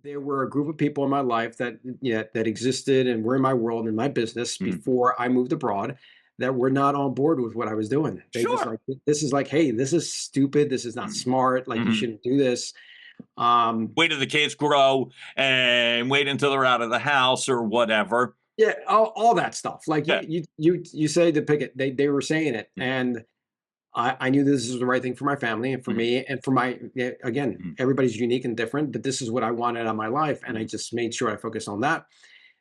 There were a group of people in my life that that existed and were in my world and my business Mhm. before I moved abroad that were not on board with what I was doing. They just Sure. like this is like, hey, this is stupid. This is not Mhm. smart. Like you Mhm. shouldn't do this. Um, Wait till the kids grow and wait until they're out of the house or whatever. yeah, all that stuff. Like Yeah. you say to pick it. They were saying it, Mhm. and I knew this was the right thing for my family and for Mhm. me and for my yeah, again. Mhm. Everybody's unique and different, but this is what I wanted out of my life, and I Mhm. just made sure I focused on that.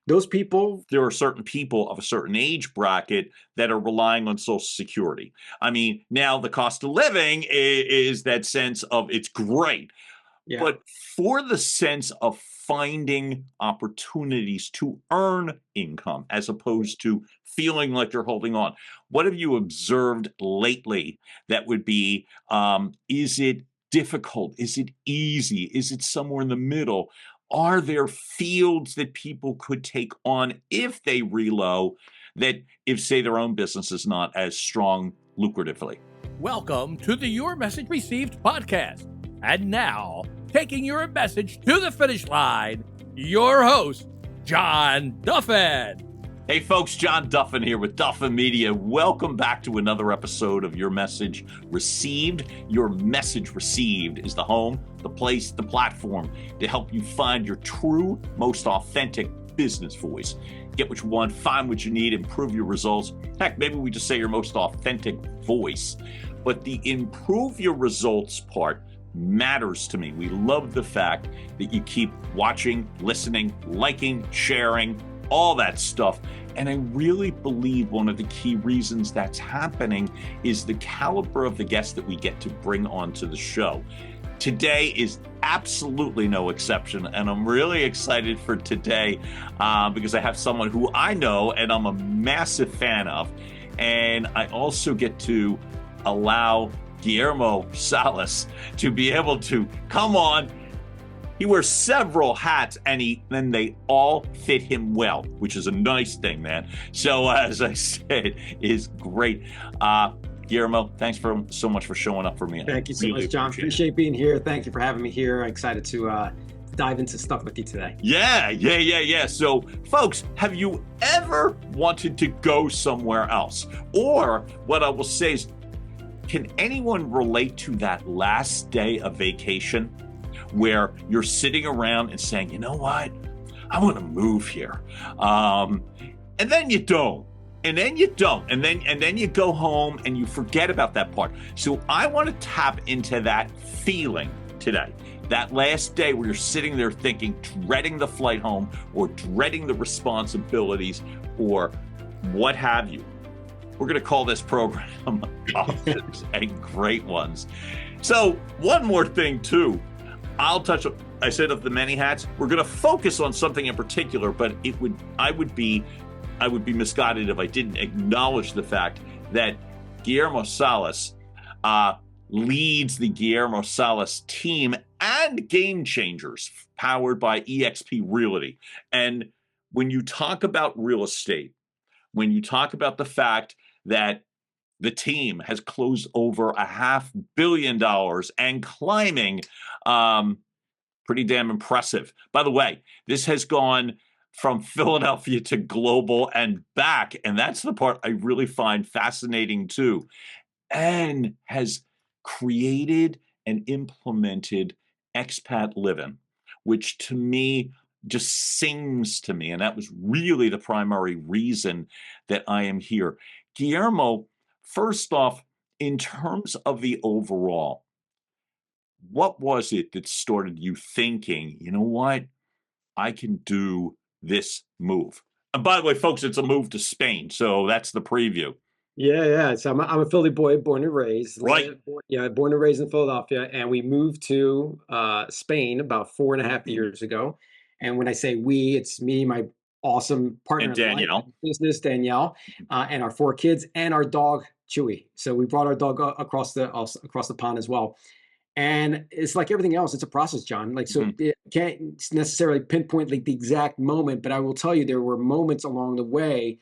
Those people, There are certain people of a certain age bracket that are relying on Social Security. I mean, now the cost of living is that sense of it's great, yeah. but for the sense of finding opportunities to earn income as opposed to feeling like you're holding on. What have you observed lately that would be, is it difficult? Is it easy? Is it somewhere in the middle? Are there fields that people could take on if they reload that if, say, their own business is not as strong lucratively? Welcome to the Your Message Received podcast. And now, taking your message to the finish line, your host, John Duffin. Hey folks, John Duffin here with Duffin Media. Welcome back to another episode of Your Message Received. Your Message Received is the home, the place, the platform to help you find your true, most authentic business voice. Get what you want, find what you need, improve your results. Heck, maybe we just say your most authentic voice. But the improve your results part matters to me. We love the fact that you keep watching, listening, liking, sharing, all that stuff. And I really believe one of the key reasons that's happening is the caliber of the guests that we get to bring onto the show. Today is absolutely no exception, and I'm really excited for today because I have someone who I know and I'm a massive fan of. And I also get to allow Guillermo Salas to be able to come on. He wears several hats, and they all fit him well, which is a nice thing, man. So as I said, is great. Guillermo, thanks so much for showing up for me. I Thank you so really much, John. appreciate it. Appreciate being here. Thank you for having me here. I'm excited to dive into stuff with you today. Yeah. So, folks, have you ever wanted to go somewhere else? Or what I will say is, can anyone relate to that last day of vacation where you're sitting around and saying, you know what? I want to move here. And then you don't. And then you don't. And then you go home and you forget about that part. So I want to tap into that feeling today. That last day where you're sitting there thinking, dreading the flight home or dreading the responsibilities or what have you. We're going to call this program Options and Great Ones. So one more thing too. I said of the many hats, we're going to focus on something in particular, but I would be misguided if I didn't acknowledge the fact that Guillermo Salas leads the Guillermo Salas team and Game Changers, powered by eXp Realty. And when you talk about real estate, when you talk about the fact that the team has closed over $500 million and climbing, pretty damn impressive. By the way, this has gone from Philadelphia to global and back, and that's the part I really find fascinating too, and has created and implemented Expat Livin, which to me just sings to me. And that was really the primary reason that I am here. Guillermo, first off, in terms of the overall, what was it that started you thinking, you know what, I can do this move? And by the way, folks, it's a move to Spain. So that's the preview. Yeah. So I'm a Philly boy, born and raised. Right. Born and raised in Philadelphia, and we moved to Spain about 4.5 years ago. And when I say we, it's me, my awesome partner And in life, Danielle. business Danielle, and our 4 kids, and our dog Chewy. So we brought our dog across the pond as well. And it's like everything else, it's a process, John. Like, so Mhm. it can't necessarily pinpoint like the exact moment, but I will tell you there were moments along the way,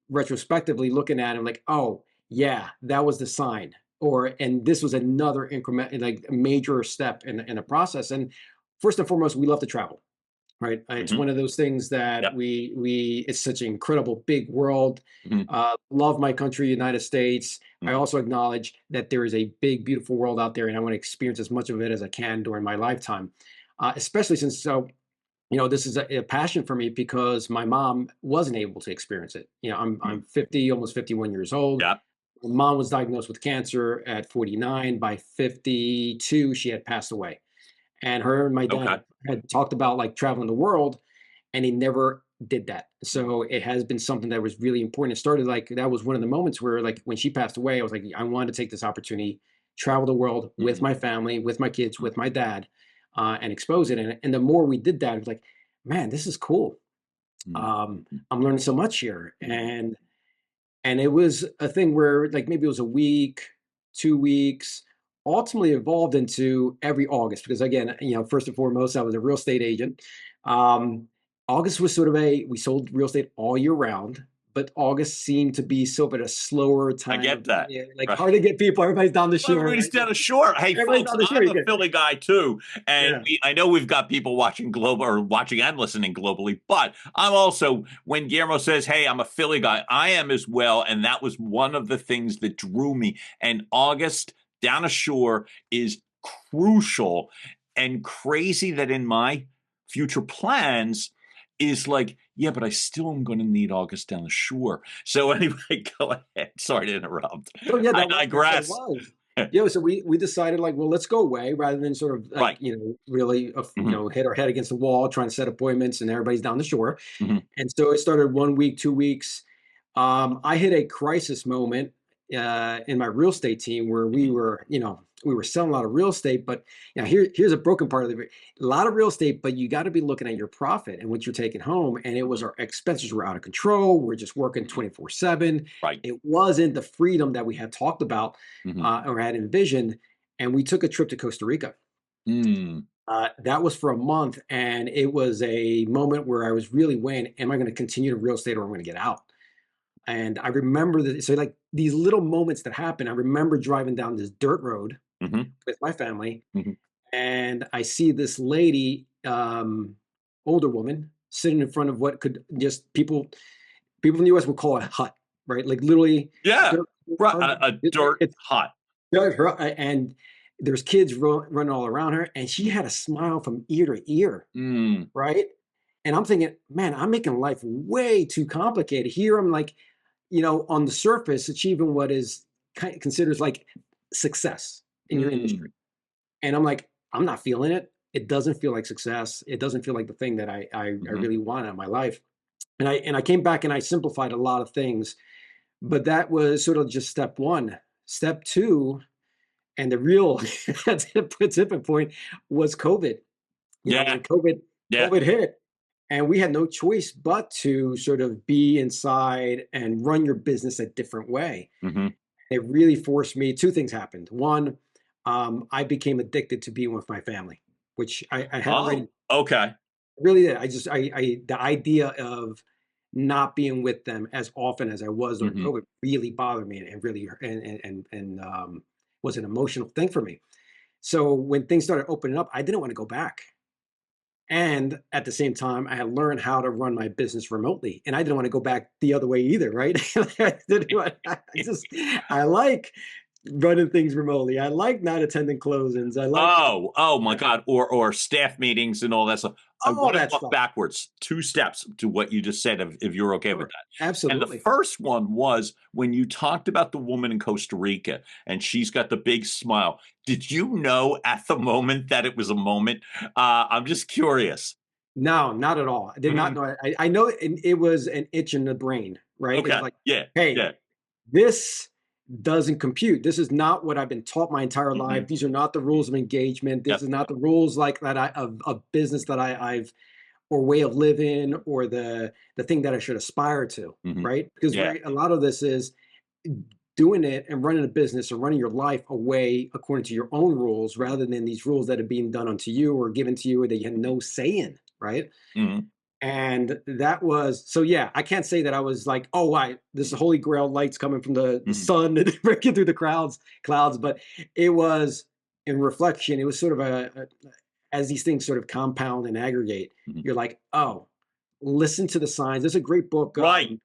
retrospectively looking at him, like, oh, yeah, that was the sign. And this was another increment, like a major step in a process. And first and foremost, we love to travel. right? It's Hmm. one of those things that Yep. we it's such an incredible big world. Hmm. Love my country, United States. I Hmm. also acknowledge that there is a big, beautiful world out there, and I want to experience as much of it as I can during my lifetime. Especially since this is a passion for me because my mom wasn't able to experience it. I'm 50, almost 51 years old. Yep. My mom was diagnosed with cancer at 49. By 52, she had passed away. And her and my dad Okay. had talked about like traveling the world, and they never did that. So it has been something that was really important. It started like that was one of the moments where, like, when she passed away, I was like, I wanted to take this opportunity, travel the world with Hmm. my family, with my kids, with my dad, and expose it. And the more we did that, it was like, man, this is cool. I'm learning so much here, and it was a thing where, like, maybe it was a week, 2 weeks, ultimately evolved into every August because, again, first and foremost, I was a real estate agent. Um, August was sort of we sold real estate all year round, but August seemed to be sort of a slower I time get of, that. like, Right. hard to get people. Everybody's down the Well, shore, everybody's right? down the shore. Hey, Everybody's folks, down the shore. I'm You a get, Philly guy too, and yeah. I know we've got people watching global or watching and listening globally, but I'm also when Guillermo says, "Hey, I'm a Philly guy," I am as well, and that was one of the things that drew me. And August down ashore is crucial and crazy that in my future plans is like, yeah, but I still am going to need August down the shore. So anyway, go ahead. Sorry to interrupt. No, yeah, I that's what it digress. was. Yeah, so we decided, like, well, let's go away rather than sort of like, Right. really, Mhm, hit our head against the wall trying to set appointments and everybody's down the shore. mhm, And so it started 1 week, 2 weeks. I hit a crisis moment in my real estate team where mhm, we were selling a lot of real estate, but here's a broken part of it. A lot of real estate, but you got to be looking at your profit and what you're taking home. And it was mhm, our expenses were out of control. We're just working mhm. 24/7. Right. It wasn't the freedom that we had talked about Mhm. or had envisioned. And we took a trip to Costa Rica. Mm. That was for a month, and it was a moment where I was really weighing, am I going to continue to real estate or am I going to get out? And I remember that, so like these little moments that happen. I remember driving down this dirt road Mhm, with my family, mhm. and I see this lady, older woman, sitting in front of what could just people in the US would call a hut, right? Like literally Yeah. dirt, Right, a dirt it's hut. dirt, and there's kids running all around her, and she had a smile from ear to ear, Mm, right? And I'm thinking, man, I'm making life way too complicated. Here I'm like, on the surface, achieving what is considered like success in your industry. mm, And I'm like, I'm not feeling it. It doesn't feel like success. It doesn't feel like the thing that I mhm. really want in my life. And I came back and I simplified a lot of things, but that was sort of just step one. Step two, and the real tipping point was COVID. Yeah, When COVID yeah. COVID hit, and we had no choice but to sort of be inside and run your business a different way. Mhm. It really forced me. Two things happened. One, I became addicted to being with my family, which I had already Oh, okay. really did. The idea of not being with them as often as I was during Mhm. COVID really bothered me and really was an emotional thing for me. So when things started opening up, I didn't want to go back. And at the same time, I had learned how to run my business remotely, and I didn't want to go back the other way either, right? I like running things remotely. I like not attending closings. I like Oh my God, or staff meetings and all that stuff. I all wanna that walk stuff. backwards 2 steps to what you just said, if you're okay with Sure. that. And the Absolutely. first one was when you talked about the woman in Costa Rica, and she's got the big smile. Did you know at the moment that it was a moment? I'm just curious. No, not at all. I did not Mhm. know. I know it was an itch in the brain, right? It was Okay. like, Yeah, hey, yeah. this doesn't compute. This is not what I've been taught my entire life. Mhm, These are not the mhm. rules of engagement. This Yep. is not the rules like that of business that I've or way of living or the thing that I should aspire to, Mhm. right? Because Yeah. a lot of this is doing it and running a business or running your life away according to your own rules rather than these rules that are being done unto you or given to you or that you had no say in, right? Mhm, And that was so yeah, I can't say that I was like, oh, this holy grail lights coming from the mhm. sun and breaking through the clouds, but it was in reflection, it was sort of as these things sort of compound and aggregate, Mhm. you're like, oh, listen to the signs. There's a great book. Right.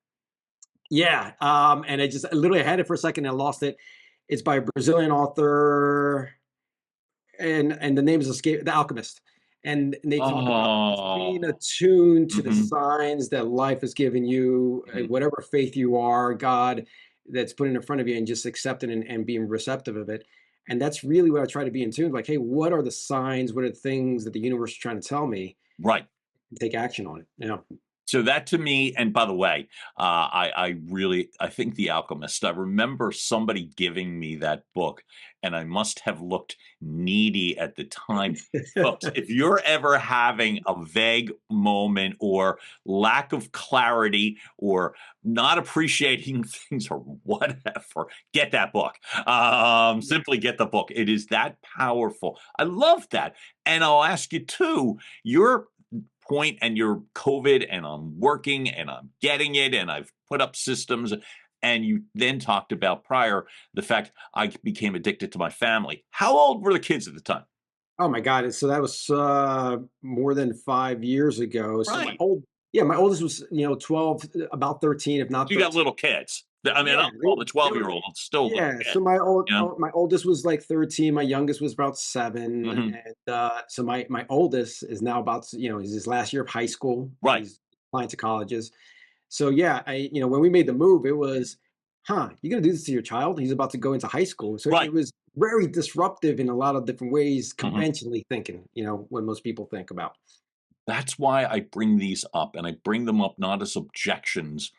Yeah, and I literally had it for a second and I lost it. It's by a Brazilian author, and the name is escape The Alchemist. And they talk about just being Oh. attuned to the Mhm, signs that life has given you, mhm. whatever faith you are, God that's putting in front of you, and just accepting and being receptive of it. And that's really what I try to be in tune. Like, hey, what are the signs? What are the things that the universe is trying to tell me? Right. Take action on it. Yeah. So that to me, and by the way, I think The Alchemist. I remember somebody giving me that book, and I must have looked needy at the time. Folks, if you're ever having a vague moment or lack of clarity or not appreciating things or whatever, get that book. Simply get the book. It is that powerful. I love that. And I'll ask you too, your point and you're COVID and I'm working and I'm getting it and I've put up systems. And you then talked about prior the fact I became addicted to my family. How old were the kids at the time? Oh my God. So that was more than 5 years ago. So Right. yeah, my oldest was, 12, about 13, if not You got 13. little kids. I mean, Yeah, I'll call the they 12-year-old were, still a little yeah. kid, So you know? my oldest was like 13. My youngest was about 7. Mhm. And so my oldest is now is his last year of high school. Right. He's applying to colleges. So yeah, when we made the move, it was, you're gonna do this to your child? He's about to go into high school. So Right. it was very disruptive in a lot of different ways, Mhm. conventionally thinking, what most people think about. That's why I bring these up, and I bring them up not as objections.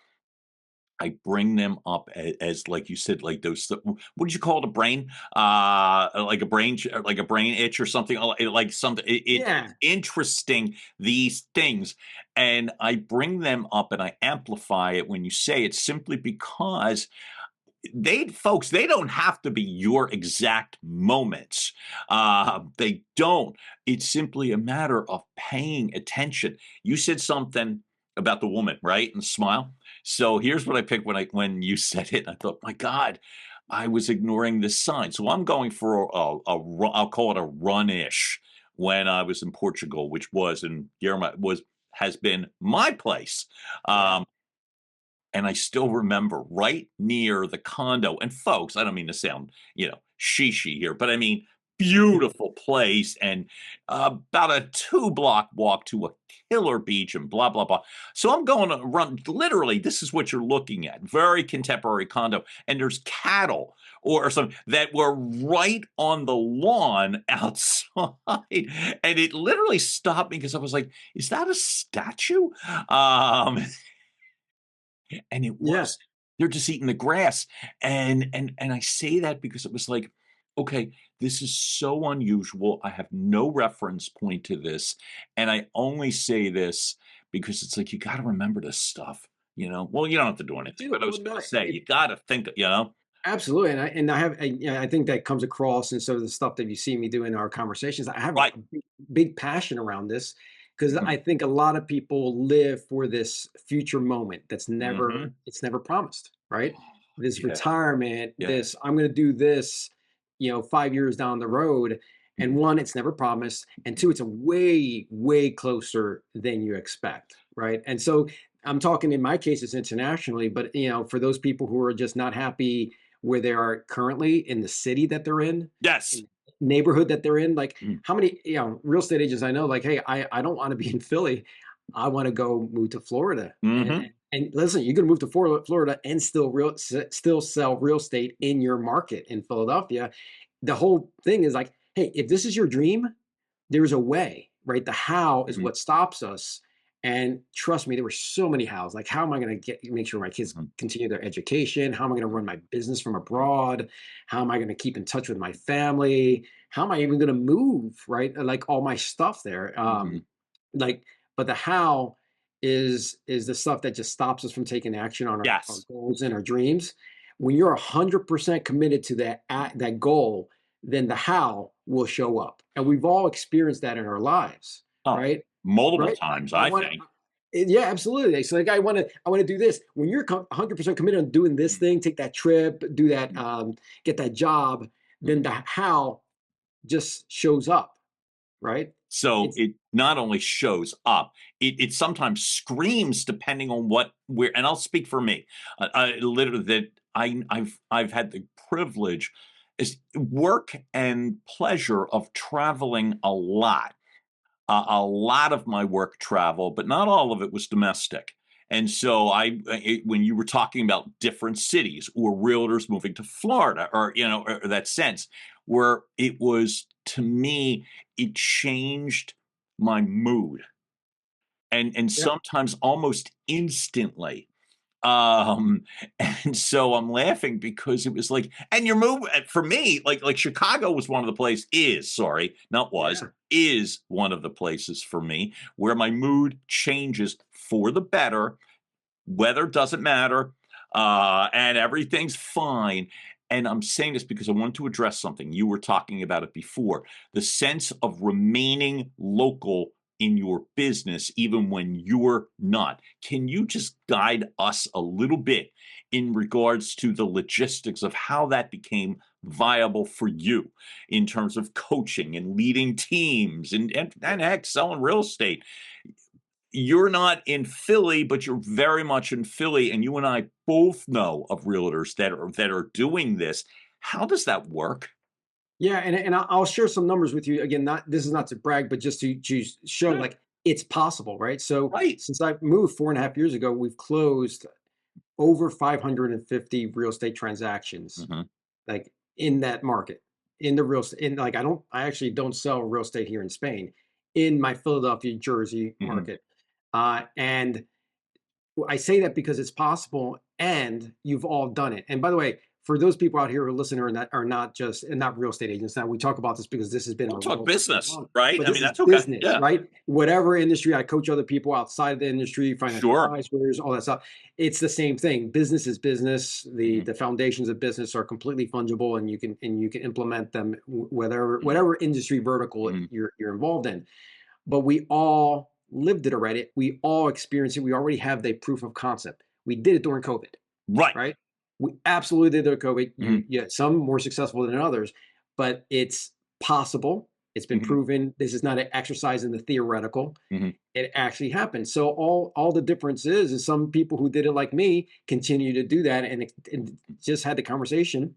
I bring them up as like you said, like those what did you call it? A brain? Like a like a brain itch or something, like something it's Yeah. interesting, these things, and I bring them up and I amplify it when you say it simply because they don't have to be your exact moments. They don't. It's simply a matter of paying attention. You said something about the woman, right? And smile. So here's what I picked when you said it. I thought, my God, I was ignoring this sign. So I'm going for I'll call it a run-ish when I was in Portugal, which was in Guillermo has been my place. Yeah. Um, and I still remember right near the condo, and folks, I don't mean to sound, shishi here, but I mean, beautiful place and about a 2-block walk to a killer beach and blah, blah, blah. So I'm going to run, literally, this is what you're looking at. Very contemporary condo. And there's cattle or something that were right on the lawn outside. And it literally stopped me because I was like, is that a statue? Um, and it Yeah. was. They're just eating the grass, and I say that because it was like, "Okay, this is so unusual, I have no reference point to this, and I only say this because it's like, you gotta remember this stuff, you know?" Well, you don't have to do anything, Dude, but I well, was no, gonna say, you gotta think, you know? absolutely. I think that comes across in some of the stuff that you see me do in our conversations. I have Right. a big passion around this because Mhm, I think a lot of people live for this future moment that's mhm. never promised, right? This Yeah, retirement, yeah. this I'm going to do this, 5 years down the road. And Mhm, one, it's never promised, and two, it's a way closer than you expect, right? And so I'm talking in my case, it's internationally, but for those people who are just not happy where they are currently in the city that they're yes. in the neighborhood that they're in. Like, Mm, how many, real estate agents I know, like, hey, I don't want to be in Philly. I want to go move to Florida. mhm, And listen, you can move to Florida and still sell real estate in your market in Philadelphia. The whole thing is like, hey, if this is your dream, there's a way, right? The how is mhm, what stops us. And trust me, there were so many hows. Like, how am I going to make sure my kids mhm, continue their education? How am I going to run my business from abroad? How am I going to keep in touch with my family? How am I even going to move, right? Like all my stuff there. mhm. Like, but the how is the stuff that just stops us from taking action on our Yes. goals and our dreams. When you're 100% committed to that goal, then the how will show up. And we've all experienced that in our lives, Oh, right? multiple Right? times, I I want think. yeah, absolutely. So like I want to do this. When you're 100% committed on doing this Mm, thing, take that trip, do that, mm, get that job, then mhm. the how just shows up, right? So It's it not only shows up, it sometimes screams depending on where. And I'll speak for me. I literally that I've had the privilege, is work and pleasure of traveling a lot. A lot of my work travel, but not all of it was domestic. And so when you were talking about different cities or realtors moving to Florida, or or that sense where it was, to me, it changed my mood, and yeah, sometimes almost instantly. Um, and so I'm laughing because it was like, and your move for me, like Chicago was one of the places, is, sorry, not was, yeah, is one of the places for me where my mood changes for the better. Weather doesn't matter, and everything's fine. And I'm saying this because I want to address something. You were talking about it before, the sense of remaining local in your business, even when you're not. Can you just guide us a little bit in regards to the logistics of how that became viable for you in terms of coaching and leading teams and heck, selling real estate? You're not in Philly, but you're very much in Philly, and you and I both know of realtors that are doing this. How does that work? yeah. And I'll share some numbers with you. Again, not this is not to brag, but just to show Yeah, like it's possible, right? So right. since I moved 4.5 years ago, we've closed over 550 real estate transactions, Mhm, like in that market, in the real estate. In like I actually don't sell real estate here in Spain, in my Philadelphia, Jersey mhm. market, and well, I say that because it's possible and you've all done it. And by the way, for those people out here who listen or not are not just and not real estate agents. Now we talk about this because this has been We'll our talk world for so business, long. right? But I this mean, is that's okay. business, Yeah, right? Whatever industry I coach other people outside of the industry, financial sure. advisors, all that stuff. It's the same thing. Business is business. The Mhm, the foundations of business are completely fungible and you can implement them mhm, whatever industry vertical mhm. you're involved in, but we all lived it already. We all experienced it. We already have the proof of concept. We did it during COVID, Right. right? We absolutely did it during COVID. You, Mhm, yeah, some more successful than others, but it's possible. It's been mhm, proven. This is not an exercise in the theoretical. mhm. It actually happened. So all the difference is some people who did it like me continue to do that and just had the conversation,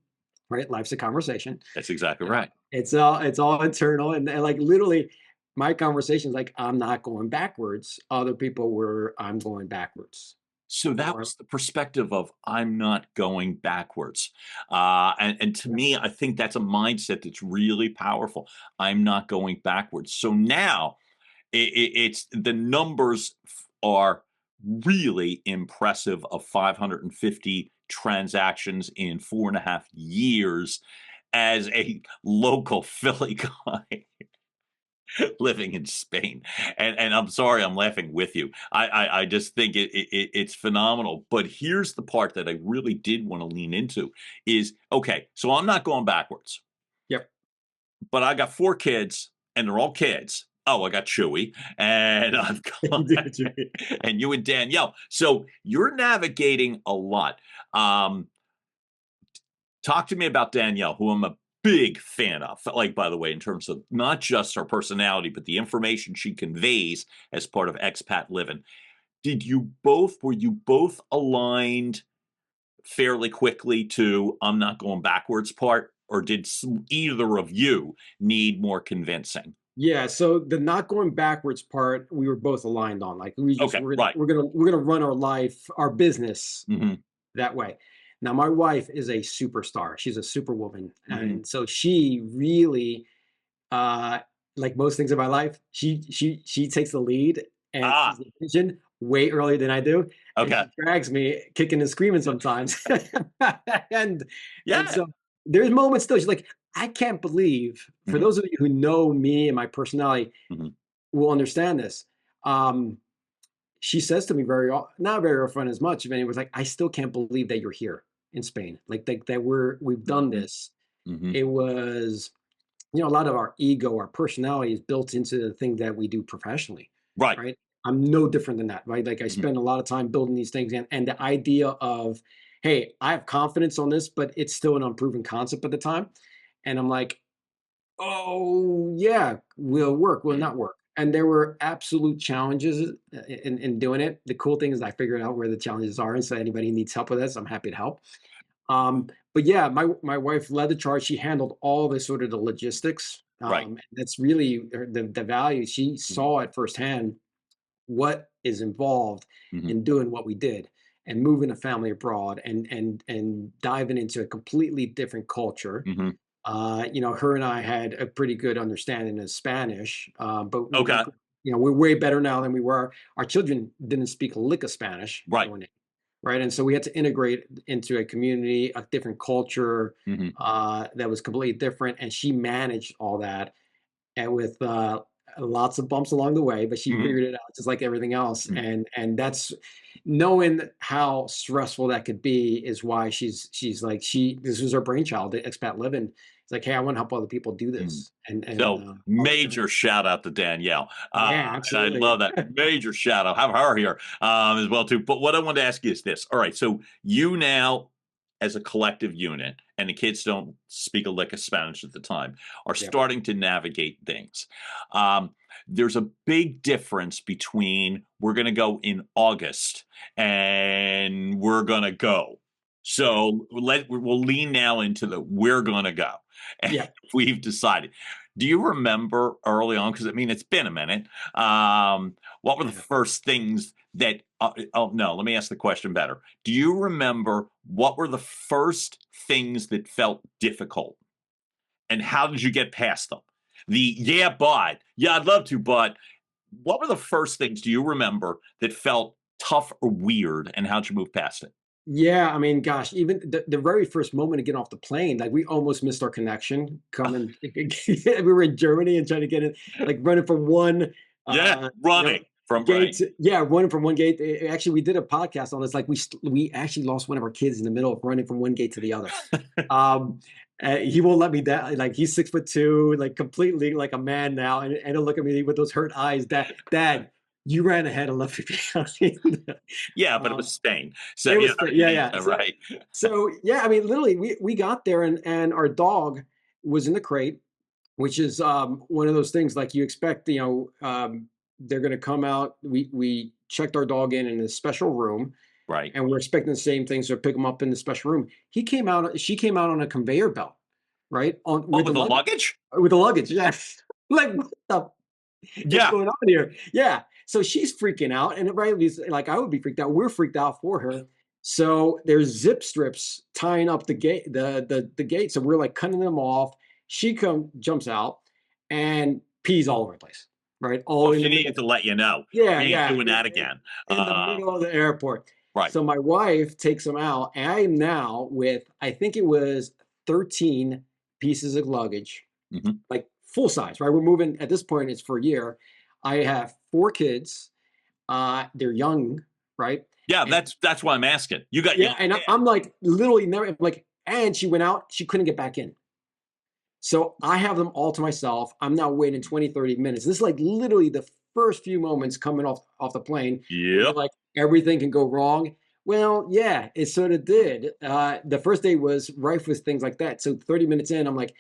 right? Life's a conversation. That's exactly right. It's all internal and like literally my conversations like I'm not going backwards. Other people were I'm going backwards. So that Or was the perspective of I'm not going backwards. And to yeah, me, I think that's a mindset that's really powerful. I'm not going backwards. So now it's the numbers are really impressive, of 550 transactions in 4.5 years as a local Philly guy. Living in Spain. And I'm sorry, I'm laughing with you. I just think it's phenomenal. But here's the part that I really did want to lean into is, okay, so I'm not going backwards, yep. but I got 4 kids and they're all kids. Oh, I got Chewy and I've got and you and Danielle. So you're navigating a lot. Um, Talk to me about Danielle, who I'm a big fan of. Like, by the way, in terms of not just her personality, but the information she conveys as part of Expat Livin. Were you both aligned fairly quickly to I'm not going backwards part? Or did either of you need more convincing? Yeah, so the not going backwards part, we were both aligned on. Like we just Okay, right. we're gonna run our life, our business Hmm. that way. Now, my wife is a superstar. She's a superwoman, Hmm. and so she really Uh, like most things in my life, she takes the lead and sees Ah, the vision way earlier than I do, and okay. she drags me kicking and screaming sometimes. And and Yeah. so there's moments still she's like, "I can't believe" for Hmm. those of you who know me and my personality Hmm. will understand this. Um, she says to me not very often as much, but it was like, "I still can't believe that you're here in Spain. Like that we've done Hmm. this." Hmm. It was a lot of our ego, our personality is built into the thing that we do professionally, Right. right? I'm no different than that, right? Like I Hmm. spend a lot of time building these things and the idea of, hey, I have confidence on this, but it's still an unproven concept at the time. And I'm like, Oh, yeah, will work, will not work. And there were absolute challenges in doing it. The cool thing is I figured out where the challenges are, and so anybody needs help with this, I'm happy to help. But yeah, my wife led the charge. She handled all the sort of the logistics. Right. That's really the value. She Mhm. saw it firsthand what is involved Mhm. in doing what we did and moving a family abroad and diving into a completely different culture. Mhm. Her and I had a pretty good understanding of Spanish, but Okay. we're way better now than we were. Our children didn't speak a lick of Spanish Right. going in, right? And so we had to integrate into a community, a different culture Mhm. that was completely different. And she managed all that, and with lots of bumps along the way, but she Mhm. figured it out just like everything else. Mhm. And that's knowing how stressful that could be is why she's like this was her brainchild, the Expat Livin. It's like, hey, I want to help other people do Mhm. this, and So follow the dream. major shout out to Danielle. Yeah, And I absolutely. love that. Major shout out. Have her here as well too. But what I want to ask you is this. All right. So you now, as a collective unit, and the kids don't speak a lick of Spanish at the time, are Yeah, starting to navigate things. Um, there's a big difference between we're going to go in August and we're going to go. yeah, So we'll lean now into the we're going to go. yeah. We've decided. Do you remember early on? Because I mean, it's been a minute. What were the first things that? Oh no, let me ask the question better. Do you remember what were the first things that felt difficult, and how did you get past them? Yeah, I'd love to, but what were the first things do you remember that felt tough or weird, and how'd you move past it? Yeah, I mean, gosh, even the very first moment of getting off the plane, like we almost missed our connection coming. We were in Germany and trying to get in, like running from one, Yeah, you know, running from gate right. to, yeah, running from one gate. Actually, we did a podcast on this. Like we actually lost one of our kids in the middle of running from one gate to the other. Um, he won't let me down. Like he's 6'2", like completely like a man now, and he'll look at me with those hurt eyes. Dad, you ran ahead and left me behind. Yeah, but it um, was Spain. So it yeah, was yeah, yeah. right. So yeah, I mean, literally, we got there, and our dog was in the crate, which is one of those things like you expect. They're going to come out. We checked our dog in a special room, Right. and we're expecting the same thing. So pick him up in the special room. He came out. She came out on a conveyor belt, right, on Oh, with the with the luggage. luggage? With the luggage, yes. Like what the is Yeah. going on here? Yeah. So she's freaking out, and rightly, like I would be freaked out. We're freaked out for her. So there's zip strips tying up the gate, the gate. So we're like cutting them off. She jumps out and pees all over the place, right? Oh, All in she the middle. needed to let you know. Yeah, We ain't yeah, doing that again. in the middle of the airport. Right. So my wife takes them out, and I am now with I think it was 13 pieces of luggage, Mhm. like full size, right? We're moving at this point, it's for a year. I have 4 kids. They're young, right? Yeah, And that's why I'm asking. You got yeah, young and kids. I'm like literally never like, and she went out, she couldn't get back in. So I have them all to myself. I'm now waiting 20, 30 minutes. This is like literally the first few moments coming off the plane where you're Yep. like, everything can go wrong. Well, yeah, it sort of did. The first day was rife with things like that. So 30 minutes in, I'm like,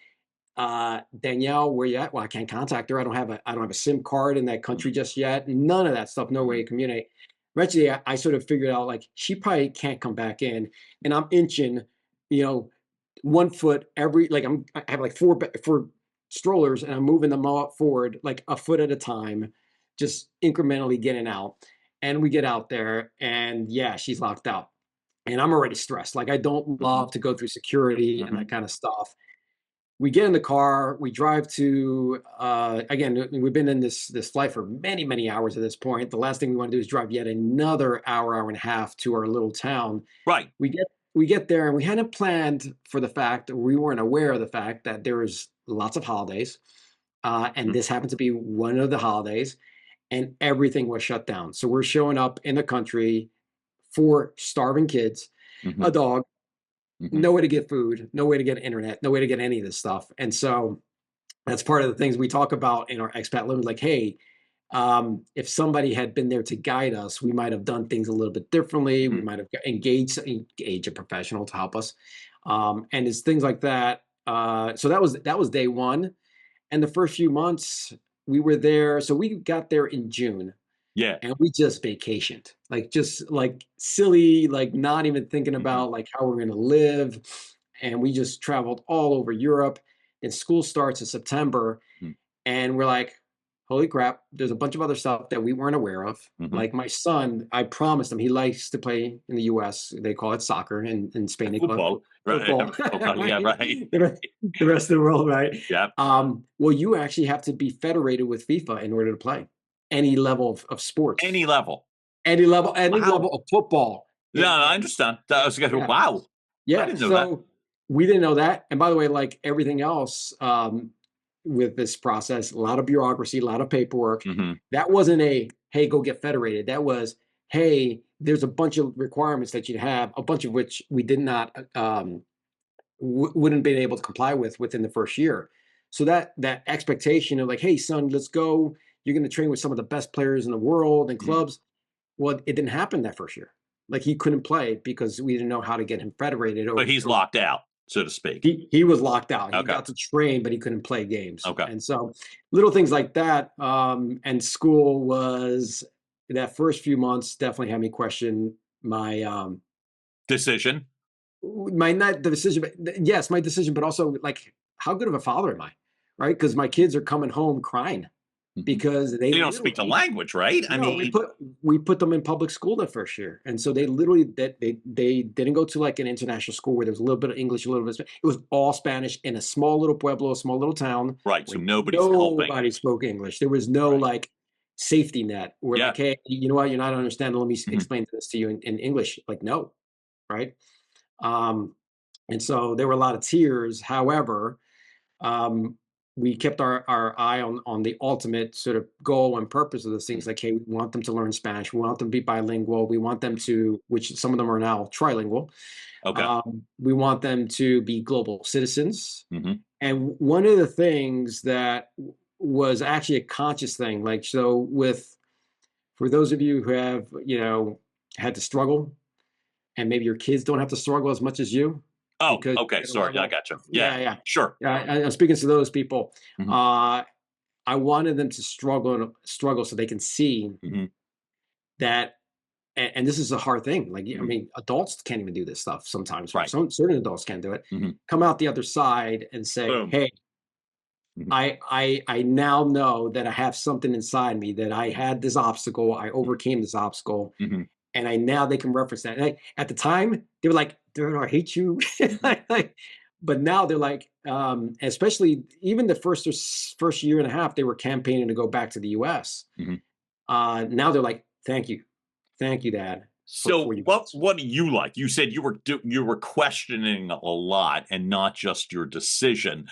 Danielle, where you at? Well, I can't contact her. I don't have a SIM card in that country just yet. None of that stuff. No way to communicate. Eventually, I sort of figured out like she probably can't come back in, and I'm inching, you know, 1 foot every like I have like four strollers, and I'm moving them all forward like a foot at a time, just incrementally getting out. And we get out there, and yeah, she's locked out, and I'm already stressed. Like I don't Mhm. love to go through security and that Mhm. kind of stuff. We get in the car, we drive to again, we've been in this flight for many, many hours at this point. The last thing we want to do is drive yet another hour and a half to our little town. Right. We get there, and we hadn't planned for the fact, or we weren't aware of the fact that there was lots of holidays. And Mhm. this happened to be one of the holidays, and everything was shut down. So we're showing up in the country for starving kids, a Mhm. dog, Mhm. no way to get food, no way to get internet, no way to get any of this stuff. And so that's part of the things we talk about in our expat living. Like, hey, if somebody had been there to guide us, we might have done things a little bit differently. We Mhm. might have engaged a professional to help us, and it's things like that. So that was day one. And the first few months we were there, so we got there in June. Yeah. And we just vacationed, like just like silly, like not even thinking Hmm. about like how we're going to live. And we just traveled all over Europe. And school starts in September. And we're like, holy crap, there's a bunch of other stuff that we weren't aware of. Hmm. Like my son, I promised him he likes to play in the US. They call it soccer. In Spain, they call it Football. Right. football. Football. Yeah. Right? Right. The rest of the world, right? Yeah. Well, you actually have to be federated with FIFA in order to play any level of sports. Any level. Any Wow. level of football. No, no, I understand. I was going, Yeah, wow. I yeah. didn't know that. So we didn't know that. And by the way, like everything else, with this process, a lot of bureaucracy, a lot of paperwork. Hmm. That wasn't a, hey, go get federated. That was, hey, there's a bunch of requirements that you'd have, a bunch of which we did not wouldn't been able to comply with within the first year. So that expectation of like, hey, son, let's go. You're going to train with some of the best players in the world and Hmm. clubs. Well, it didn't happen that first year. Like he couldn't play because we didn't know how to get him federated. But he's locked out, so to speak. He was locked out. He Okay. got to train, but he couldn't play games. Okay. And so little things like that. And school was that first few months definitely had me question Decision. my not the decision, but yes, my decision, but also like how good of a father am I? Right. Because my kids are coming home crying Mhm. because they You don't speak the literally language, right? I no, mean, we put them in public school that first year, and so they literally they didn't go to like an international school where there was a little bit of English, a little bit. It was all Spanish in a small little pueblo, a small little town right. So where nobody's helping. nobody spoke English. There was no Right. like safety net where Yeah. like, hey, you know what, you're not understanding. Let me Mhm. explain this to you in English. Like, no, right? Um, and so there were a lot of tears. However, um, we kept our eye on the ultimate sort of goal and purpose of those things. Mhm. Like, hey, we want them to learn Spanish. We want them to be bilingual. We want them to, which some of them are now trilingual. Okay. We want them to be global citizens. Hmm. And one of the things that was actually a conscious thing, like so, with for those of you who have had to struggle, and maybe your kids don't have to struggle as much as you Oh, because okay. you're at a Sorry. I level. got you. Yeah. Yeah, yeah. Sure. Yeah, I'm speaking to those people. Hmm. Uh, I wanted them to struggle so they can see Hmm. that, and this is a hard thing. Like, I Hmm. mean, adults can't even do this stuff sometimes, or Right. some certain adults can't do it. Hmm. Come out the other side and say, Boom. "Hey, Hmm. I now know that I have something inside me that I had this obstacle, I overcame this obstacle, Hmm. and I now they can reference that." And at the time, they were like, "Dude, I hate you." Hmm. Like, but now they're like, especially even the first year and a half, they were campaigning to go back to the US. Hmm. Now they're like, thank you, Dad, for So you what guys. what do you like? You said you were questioning a lot and not just your decision.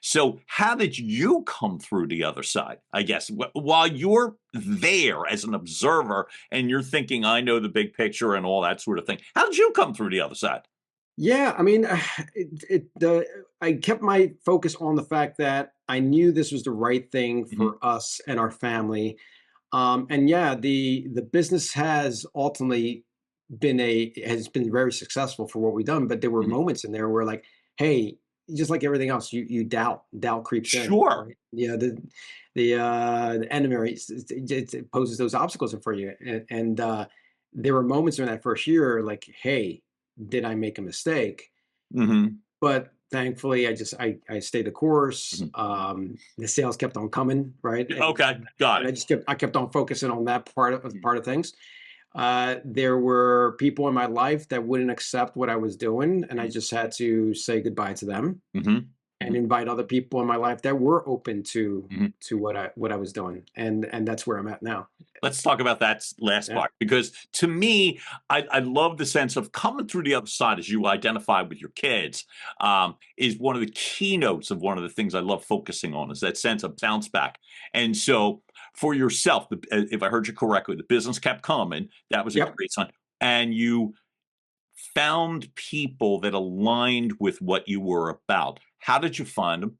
So how did you come through the other side? I guess while you're there as an observer and you're thinking, I know the big picture and all that sort of thing. How did you come through the other side? Yeah, I mean, I kept my focus on the fact that I knew this was the right thing Hmm. for us and our family. And yeah, the business has ultimately has been very successful for what we've done. But there were Hmm. moments in there where like, hey, just like everything else, you doubt creeps in, Sure. right? Yeah, the enemy it poses those obstacles in for you, and there were moments in that first year like, hey, did I make a mistake? Hmm. But thankfully, I stayed the course. Hmm. The sales kept on coming, right? Okay, got And it. I kept on focusing on that Mhm. part of things. There were people in my life that wouldn't accept what I was doing, and I just had to say goodbye to them Mhm. and Mhm. invite other people in my life that were open Mhm. to what I was doing, and that's where I'm at now. Let's talk about that last Yeah. part because to me, I love the sense of coming through the other side as you identify with your kids. Is one of the keynotes of one of the things I love focusing on is that sense of bounce back. And so for yourself, if I heard you correctly, the business kept coming. That was a Yep. great sign, and you found people that aligned with what you were about. How did you find them?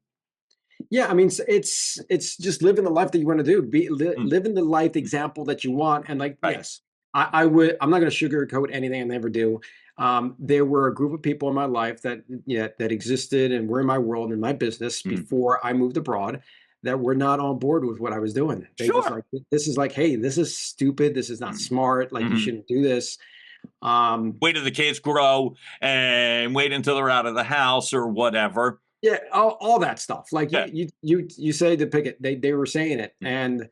Yeah, I mean, it's just living the life that you want to do. Mm, Living the life mm, example that you want, and like, right. yes, I'm not going to sugarcoat anything. I never do. There were a group of people in my life that that existed and were in my world and my business Mhm. before I moved abroad that were not on board with what I was doing. They just Sure. like, this is like, hey, this is stupid. This is not Mhm. smart. Like, you Mhm. shouldn't do this. Um, Wait till the kids grow and wait until they're out of the house or whatever. yeah, all that stuff. Like Yeah. you say to pick it. They were saying it, Mm, and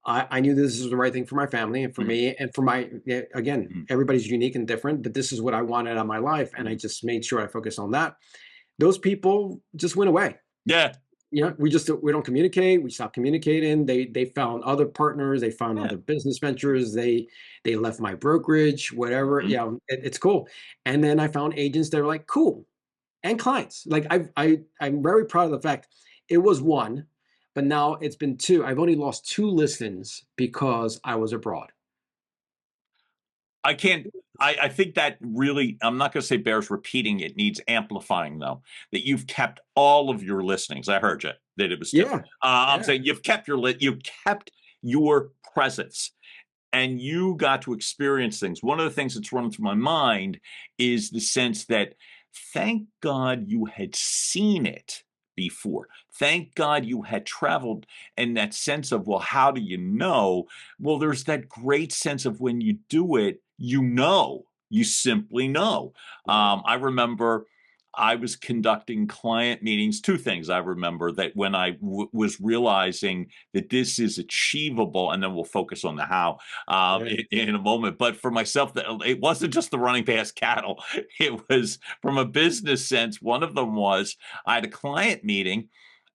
I knew this was the right thing for my family and for mhm, me and for my, yeah, again, mhm, everybody's unique and different, but this is what I wanted out of my life, and I mhm. just made sure I focused on that. Those people just went away. Yeah. We don't communicate. We stopped communicating. They found other partners. They found Yeah. other business ventures. They left my brokerage, whatever. Mhm. It's cool. And then I found agents that were like, cool, and clients. Like I'm very proud of the fact it was one, but now it's been two. I've only lost two listings because I was abroad. I can't I think that really, I'm not gonna say bears repeating, it needs amplifying, though, that you've kept all of your listenings. I heard you, that it was 2. Yeah, I'm yeah, saying you've kept your presence, and you got to experience things. One of the things that's running through my mind is the sense that, thank God you had seen it before. Thank God you had traveled, and that sense of, well, how do you know? Well, there's that great sense of when you do it, you know, you simply know. right. I remember I was conducting client meetings. Two things I remember that when I was realizing that this is achievable, and then we'll focus on the how Yeah, in a moment. But for myself, it wasn't just the running past cattle. It was from a business sense. One of them was I had a client meeting,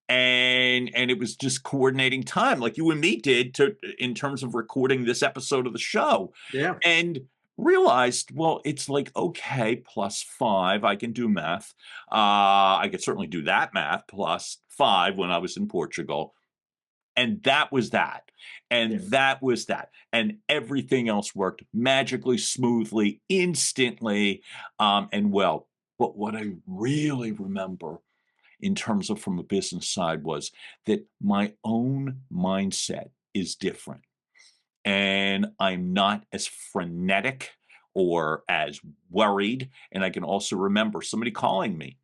and it was just coordinating time like you and me did to in terms of recording this episode of the show, yeah, and realized, well, it's like, okay, plus 5, I can do math. I could certainly do that math, plus 5 when I was in Portugal, and that was that. And yeah, that was that. And everything else worked magically, smoothly, instantly, and well. But what I really remember in terms of from a business side was that my own mindset is different. And I'm not as frenetic or as worried. And I can also remember somebody calling me,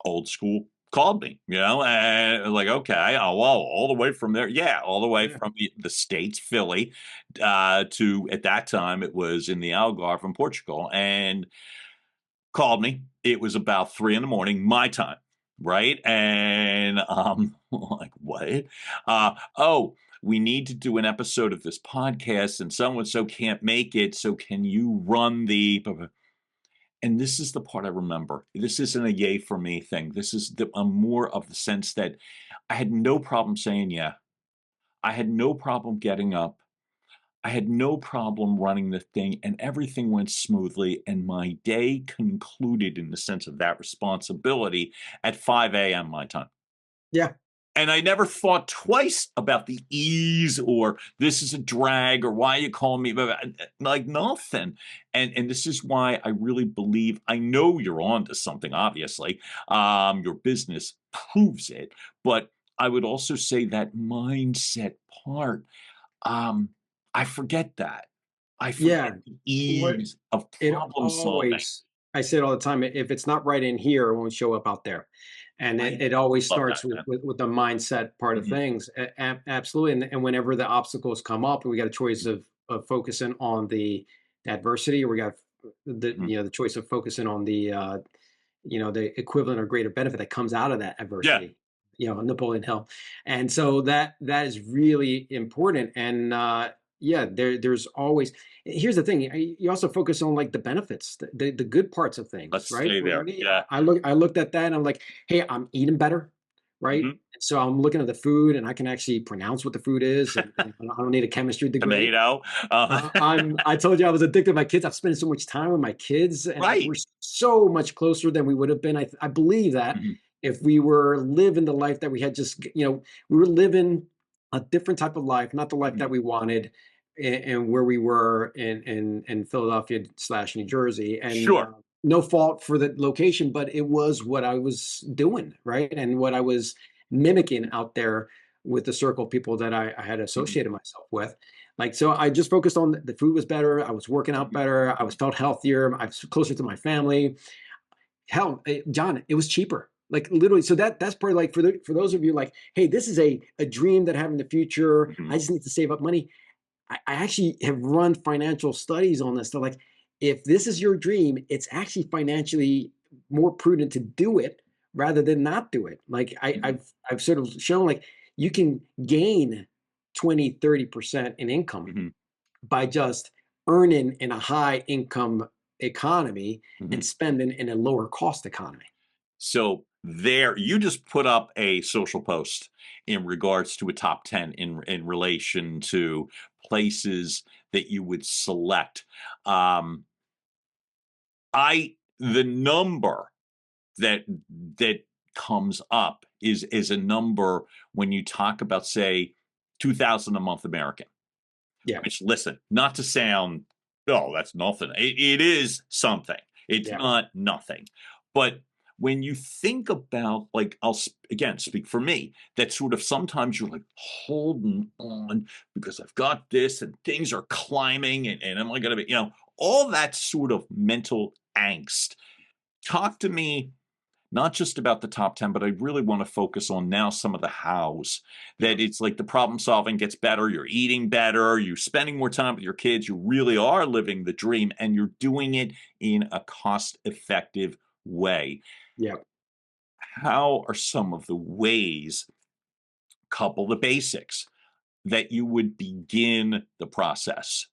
old school, called me, and like, okay, oh, well, all the way from there. Yeah, all the way yeah, from the States, Philly, to at that time it was in the Algarve in Portugal, and called me. It was about 3 in the morning, my time, right? And like, what? Oh, we need to do an episode of this podcast, and so and so can't make it. So can you run the and this is the part I remember. This isn't a yay for me thing. This is a more of the sense that I had no problem saying yeah. I had no problem getting up. I had no problem running the thing, and everything went smoothly. And my day concluded in the sense of that responsibility at 5 a.m. my time. yeah, And I never thought twice about the ease or this is a drag or why you call me like nothing. And this is why I really believe I know you're on to something, obviously. Your business proves it. But I would also say that mindset part, um, I forget that. I yeah. forget the What ease of it problem solving. always, I say it all the time. If it's not right in here, it won't show up out there. And I it always love that, starts with man. the mindset part of Mhm, things. Absolutely. And whenever the obstacles come up, we got a choice of focusing on the adversity, or we got the mhm. the choice of focusing on the equivalent or greater benefit that comes out of that Yeah, adversity. Napoleon Hill. And so that is really important. And yeah, there's always, here's the thing. You also focus on like the benefits, the good parts of things, let's right? stay For there. me, Yeah. I looked at that and I'm like, hey, I'm eating better, right? Mhm. And so I'm looking at the food and I can actually pronounce what the food is, and I don't need a chemistry degree. Tomato. I told you I was addicted to my kids. I've spent so much time with my kids, and we're Right. so much closer than we would have been. I believe that Mhm, if we were living the life that we had we were living a different type of life, not the life mhm, that we wanted, and where we were in Philadelphia slash New Jersey, and sure. no fault for the location, but it was what I was doing, right, and what I was mimicking out there with the circle of people that I had Mhm, associated myself with. Like, so I just focused on the food was better. I was working out better. I was felt healthier. I was closer to my family. Hell, John, it was cheaper. Like literally, so that's probably like for those of you like, hey, this is a dream that I have in the future. I just need to save up money. I actually have run financial studies on this. So like, if this is your dream, it's actually financially more prudent to do it rather than not do it. Like I've sort of shown like you can gain 20-30% in income by just earning in a high income economy and spending in a lower cost economy. So there, you just put up a social post in regards to a top 10 in relation to places that you would select. Um, the number that that comes up is a number when you talk about, say, 2,000 a month American. Yeah. Which, listen, not to sound, oh, that's nothing. It is something. It's Yeah. not nothing. But when you think about, like, again speak for me, that sort of sometimes you're like holding on because I've got this and things are climbing and am I going to be, all that sort of mental angst. Talk to me not just about the top 10, but I really want to focus on now some of the hows Yeah. that it's like the problem solving gets better. You're eating better. You're spending more time with your kids. You really are living the dream and you're doing it in a cost effective way. Yeah. How are some of the ways, couple the basics, that you would begin the process?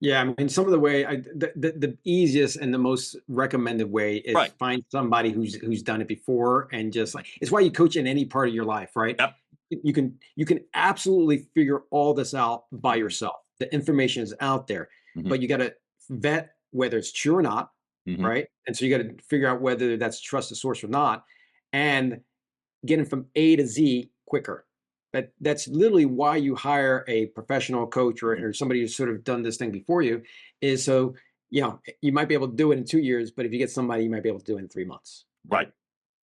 Yeah, I mean, some of the way the easiest and the most recommended way is Right. find somebody who's done it before and just like it's why you coach in any part of your life, right? Yep. You can absolutely figure all this out by yourself. The information is out there, hmm but you got to vet whether it's true or not, hmm right? And so you got to figure out whether that's a trusted source or not, and getting from A to Z quicker. That's literally why you hire a professional coach or somebody who's sort of done this thing before you, is so you might be able to do it in 2 years, but if you get somebody, you might be able to do it in 3 months, right? Right.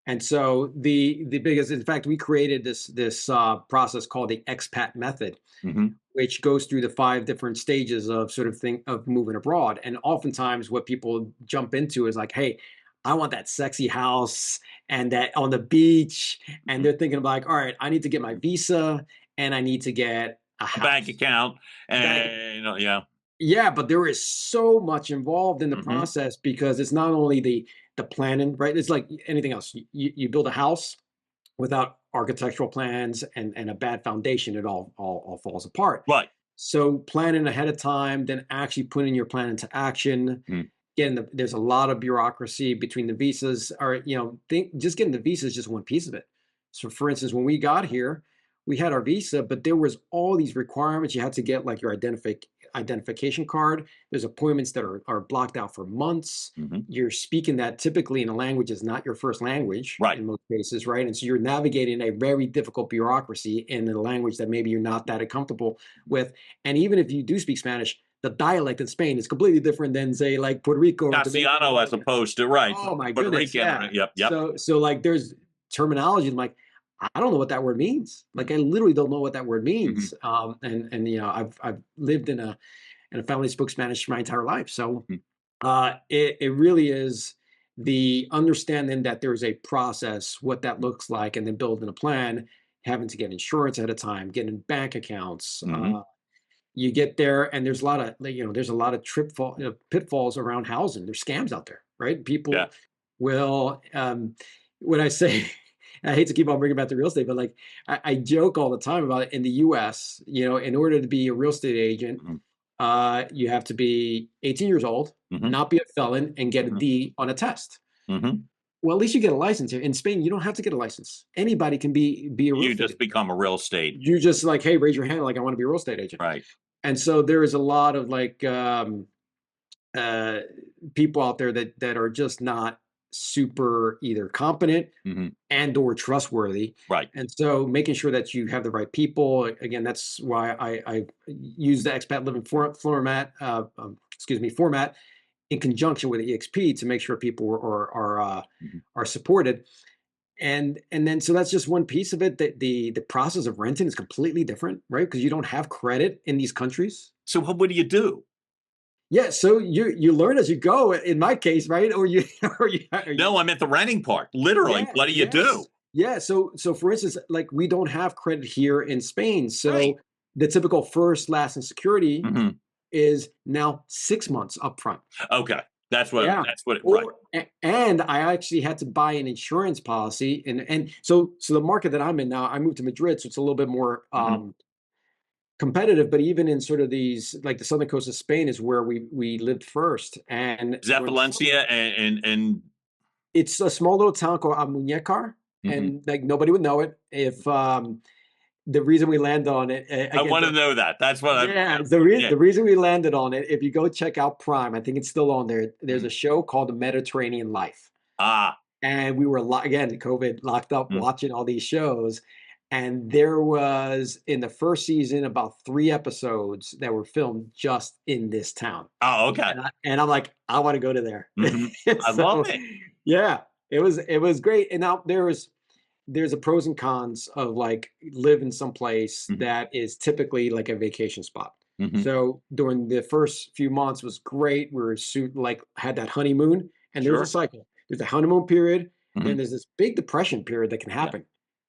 And so the biggest, in fact, we created this process called the expat method, hmm which goes through the 5 different stages of sort of thing of moving abroad. And oftentimes what people jump into is like, hey, I want that sexy house and that on the beach. And they're thinking like, all right, I need to get my visa and I need to get a A bank house. account. Bank. And, yeah. Yeah, but there is so much involved in the hmm process because it's not only the planning, right? It's like anything else. You build a house without architectural plans and a bad foundation, it all falls apart. Right. So planning ahead of time, then actually putting your plan into action. Mm. There's a lot of bureaucracy between the visas, or just getting the visa is just one piece of it. So, for instance, when we got here, we had our visa, but there was all these requirements. You had to get like your identification card. There's appointments that are blocked out for months. hmm You're speaking that typically in a language is not your first language Right. in most cases, right? And so you're navigating a very difficult bureaucracy in a language that maybe you're not that comfortable with. And even if you do speak Spanish, the dialect in Spain is completely different than say like Puerto Rico or Dominican Castellano as Republic. opposed to, right, Oh my Puerto goodness, Rican. yeah. Yep. So like there's terminology. I'm like, I don't know what that word means. Like I literally don't know what that word hmm means. And I've lived in a family that spoke Spanish my entire life. So it really is the understanding that there's a process, what that looks like, and then building a plan, having to get insurance ahead of time, getting bank accounts. hmm You get there, and there's a lot of there's a lot of pitfalls around housing. There's scams out there, right? Yeah. People will when I say I hate to keep on bringing back the real estate, but like I joke all the time about it in the US, in order to be a real estate agent, hmm you have to be 18 years old, hmm not be a felon, and get a hmm D on a test. hmm Well, at least you get a license here. In Spain, you don't have to get a license. Anybody can be a real You estate just agent. become a real estate. You just like, hey, raise your hand, like I want to be a real estate agent. Right. And so there is a lot of like uh, people out there that are just not super either competent hmm and or trustworthy. Right. And so making sure that you have the right people, again, that's why I use the expat living format in conjunction with the EXP to make sure people are hmm are supported. and then so that's just one piece of it. That the process of renting is completely different, right? Because you don't have credit in these countries. So what do you do? Yeah, so you learn as you go. In my case, right? Or you or you No, I meant the renting part. Literally, yeah, what do you do? yes. Yeah, so for instance, like we don't have credit here in Spain. Right. So the typical first, last, and security Mhm. is now 6 months upfront. Okay. Yeah. That's what right. And I actually had to buy an insurance policy, and so the market that I'm in now, I moved to Madrid, so it's a little bit more Mhm. competitive. But even in sort of these, like the southern coast of Spain, is where we lived first, and Is that for the Valencia and it's a small little town called Almuñécar, mhm. and like nobody would know it if the reason we landed on it I again. wanna know that. That's what I'm Yeah, yeah. Yeah. the reason we landed on it. If you go check out Prime, I think it's still on there. There's Mhm. a show called The Mediterranean Life, Ah. and we were again COVID locked up Mm. watching all these shows, and there was in the first season about 3 episodes that were filmed just in this town, Oh, okay. and I'm like, I want to go to there. Mhm. I love So it. yeah, it was great. And now there's a pros and cons of like live in some place Mhm. that is typically like a vacation spot. Mhm. So during the first few months was great. We were like had that honeymoon, and there's a Sure. cycle. There's a honeymoon period, then Mhm. there's this big depression period that can Yeah. happen,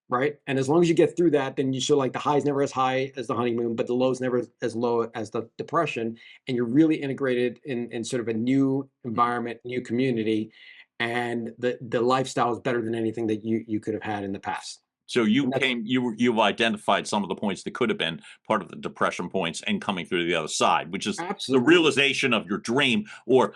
right? And as long as you get through that, then you show like the high's never as high as the honeymoon, but the low's never as low as the depression, and you're really integrated in sort of a new Mhm. environment, new community, and the lifestyle is better than anything that you could have had in the past. So And that's you've identified some of the points that could have been part of the depression points and coming through the other side, which is the absolutely. realization of your dream or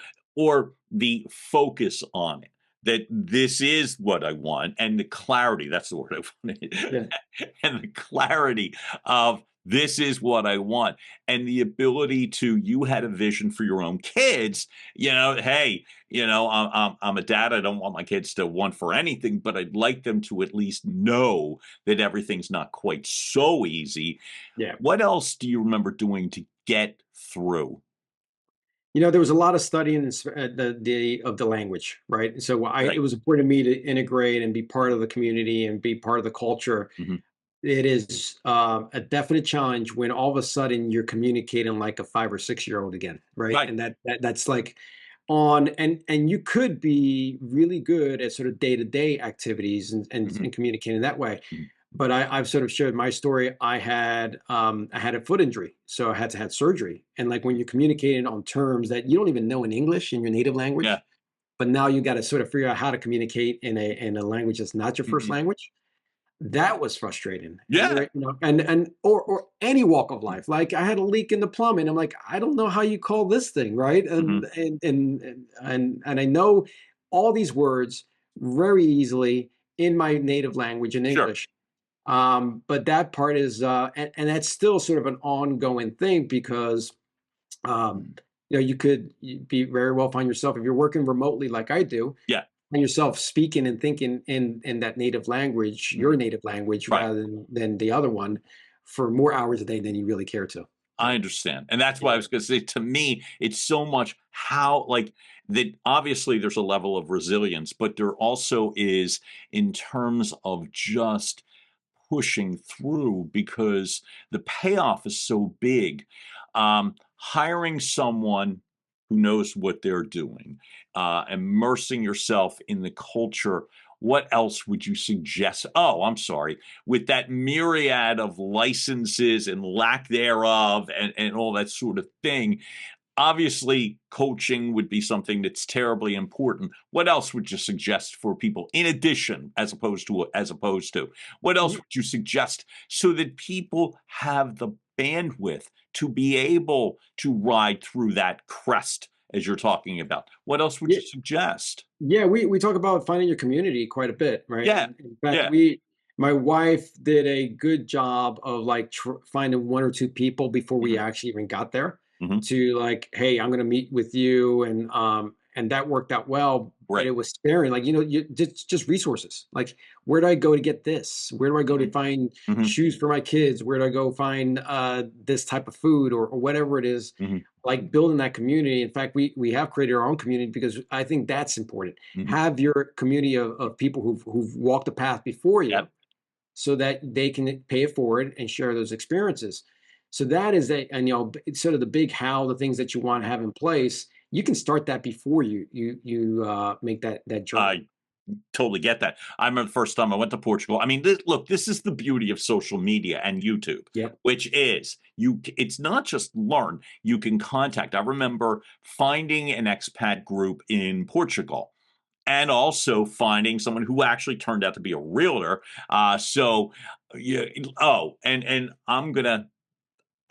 the focus on it. That this is what I want and the clarity, that's the word I wanted. Yeah. And the clarity of this is what I want. And the ability to you had a vision for your own kids, hey, I'm a dad. I don't want my kids to want for anything, but I'd like them to at least know that everything's not quite so easy. Yeah. What else do you remember doing to get through? There was a lot of studying the of the language, right? So it Right. was important to me to integrate and be part of the community and be part of the culture. Mhm. It is a definite challenge when all of a sudden you're communicating like a 5 or 6 year old again, right? Right. And that's like on and you could be really good at sort of day-to-day activities Mhm. and communicating that way. Mhm. But I've sort of shared my story. I had a foot injury, so I had to have surgery. And like when you're communicating on terms that you don't even know in English in your native Yeah. language, but now you got to sort of figure out how to communicate in a language that's not your first Mhm. language. That was frustrating. And Yeah. or any walk of life. Like I had a leak in the plumbing. I'm like, I don't know how you call this thing, right? Mhm. And I know all these words very easily in my native language in Sure. English. But that part is and that's still sort of an ongoing thing because um, you could be very well find yourself if you're working remotely like I do, Yeah. find yourself speaking and thinking in that native language, your Mhm. native language, Right. rather than the other one for more hours a day than you really care to. I understand. And that's why I Yeah. was gonna say to me, it's so much how like that obviously there's a level of resilience, but there also is in terms of just pushing through because the payoff is so big. Hiring someone who knows what they're doing, immersing yourself in the culture. What else would you suggest? Oh, I'm sorry. With that myriad of licenses and lack thereof and all that sort of thing, obviously coaching would be something that's terribly important. What else would you suggest for people in addition as opposed to what else Ye- would you suggest so that people have the bandwidth to be able to ride through that crest as you're talking about? What else would you ye- suggest? Yeah, we talk about finding your community quite a bit, right? Yeah. In fact, Yeah. my wife did a good job of like finding one or two people before we Mhm. actually even got there Mhm. to like, hey, I'm going to meet with you, and that worked out well, but it Right. was sparing, like, you just resources. Like, where do I go to get this? Where do I go to Mhm. find Mhm. shoes for my kids? Where do I go find this type of food or whatever it is? Mhm. Like building that community. In fact, we have created our own community because I think that's important. Mhm. Have your community of people who've walked the path before you, Yep. so that they can pay it forward and share those experiences. So that is and it's sort of the big how, the things that you want to have in place. You can start that before you make that journey. I totally get that. I remember the first time I went to Portugal. I mean, look, this is the beauty of social media and YouTube, Yep. which is it's not just learn, you can contact. I remember finding an expat group in Portugal and also finding someone who actually turned out to be a realtor. So, yeah. Oh, and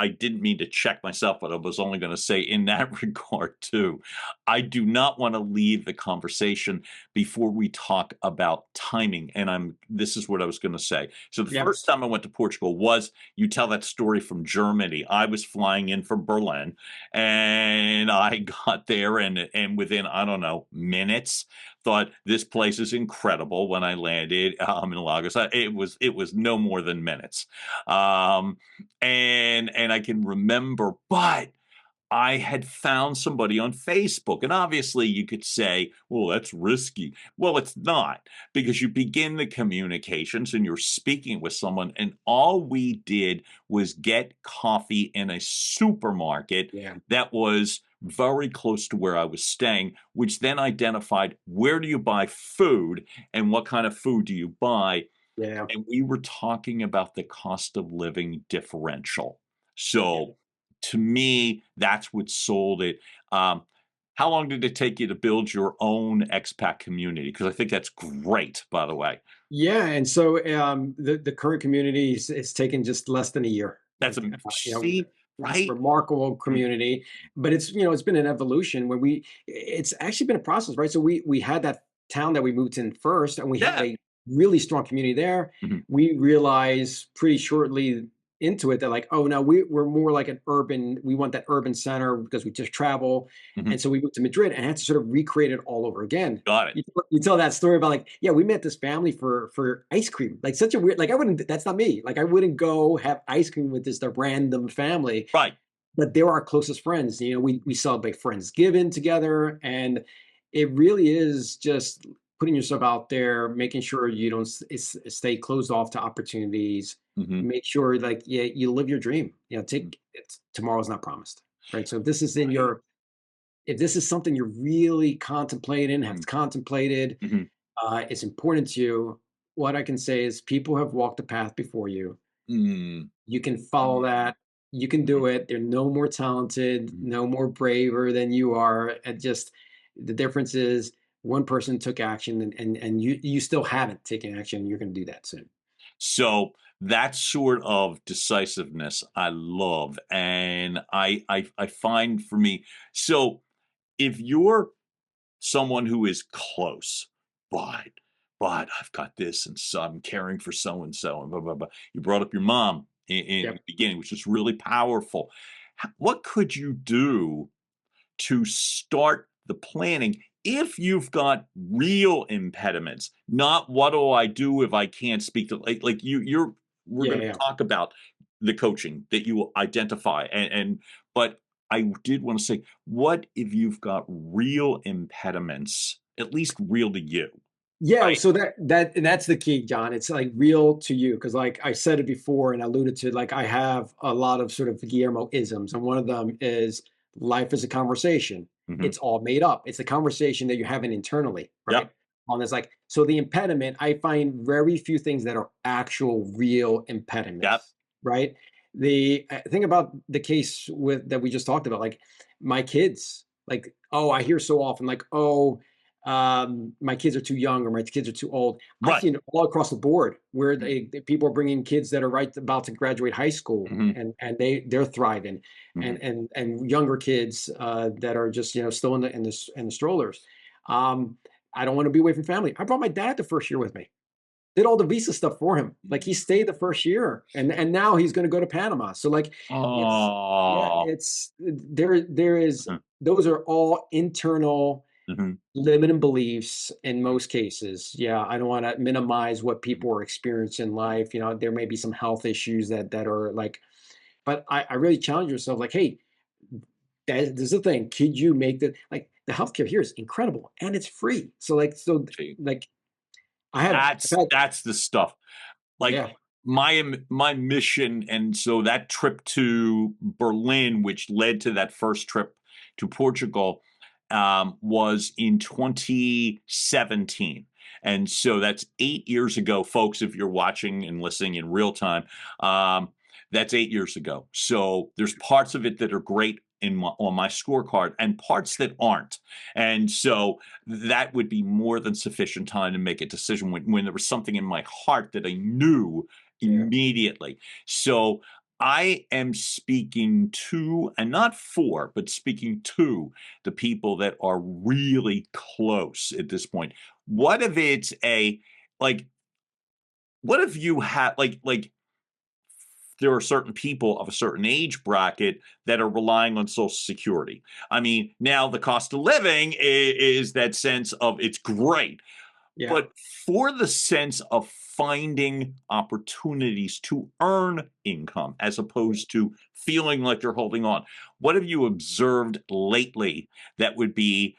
I didn't mean to check myself, but I was only going to say in that regard too. I do not want to leave the conversation before we talk about timing. And this is what I was going to say. So the Yep. first time I went to Portugal was, you tell that story from Germany. I was flying in from Berlin and I got there and within, I don't know, minutes, thought this place is incredible. When I landed in Lagos, it was no more than minutes. Um, and I can remember, but I had found somebody on Facebook, and obviously you could say, "Well, that's risky." Well, it's not, because you begin the communications and you're speaking with someone, and all we did was get coffee in a supermarket Yeah. that was very close to where I was staying, which then identified where do you buy food and what kind of food do you buy, Yeah. and we were talking about the cost of living differential. Yeah. So, to me, that's what sold it. Um, how long did it take you to build your own expat community? Because I think that's great, by the way. Yeah, and so the current community is taken just less than a year. That's Like a see, right? remarkable Mm, community, but it's been an evolution where it's actually been a process, right? So we had that town that we moved in first, and we had yeah. a really strong community there. Mhm, We realized pretty shortly into it that, like, oh no, we're more like an urban. We want that urban center because we just travel, mhm. and so we moved to Madrid and had to sort of recreate it all over again. Got it. You tell that story about, like, yeah, we met this family for ice cream. Like, such a weird, like, I wouldn't, that's not me. Like, I wouldn't go have ice cream with this the random family, Right. but they're our closest friends. We celebrate Friendsgiving together, and it really is just putting yourself out there, making sure you don't stay closed off to opportunities. Mhm. Make sure, like, yeah, you live your dream. Mm. Take it's tomorrow's not promised, right? So if this is in Right. your if this is something you're really contemplating, have Mhm, contemplated, mhm, it's important to you. What I can say is people have walked the path before you. mm, You can follow mm, that. You can mhm, do it. They're no more talented, mhm. no more braver than you are. And just the difference is one person took action, and you still haven't taken action. You're going to do that soon. So that sort of decisiveness I love, and I find for me, so if you're someone who is close, but I've got this, and so I'm caring for so and so, and blah blah blah. You brought up your mom in Yep. the beginning, which is really powerful. What could you do to start the planning if you've got real impediments? Not what do I do if I can't speak to, like you're we're Yeah. going to Yeah. talk about the coaching that you identify, and but I did want to say, what if you've got real impediments, at least real to you, Yeah, right? so and that's the key, John. It's like real to you, because, like I said it before and alluded to, like, I have a lot of sort of Guillermo isms, and one of them is life is a conversation. Hmm. It's all made up. It's a conversation that you're having internally, right? Yep. On this, like, so the impediment, I find very few things that are actual real Yep. impediments, right? The thing about the case with that we just talked about, like my kids, like, oh, I hear so often, like, oh, my kids are too young or my kids are too old. I've Right. seen it all across the board where people are bringing kids that are right about to graduate high school, Hmm. and they're thriving, Hmm. and younger kids that are just still in the strollers. Um, I don't want to be away from family. I brought my dad the first year with me. Did all the visa stuff for him. Like, he stayed the first year, and now he's going to go to Panama. So, like, it's yeah, Oh. it's there is, those are all internal Mhm. limiting beliefs in most cases. Yeah, I don't want to minimize what people are experiencing in life. You know, there may be some health issues that are like, but I really challenge yourself, like, hey, this is the thing. Could you make the healthcare here is incredible and it's free. So See, like I've had that's the stuff. Like, yeah, my mission, and so that trip to Berlin, which led to that first trip to Portugal, was in 2017, and so that's 8 years ago, folks, if you're watching and listening in real time, that's 8 years ago. So, there's parts of it that are great in my on my scorecard and parts that aren't, and so that would be more than sufficient time to make a decision when there was something in my heart that I knew yeah. immediately. So I am speaking to, and not for, but speaking to the people that are really close at this point. What if it's a like? What if you have there are certain people of a certain age bracket that are relying on Social Security. I mean, now the cost of living is that sense of it's great, Yeah. but for the sense of finding opportunities to earn income as opposed to feeling like they're holding on. What have you observed lately that would be,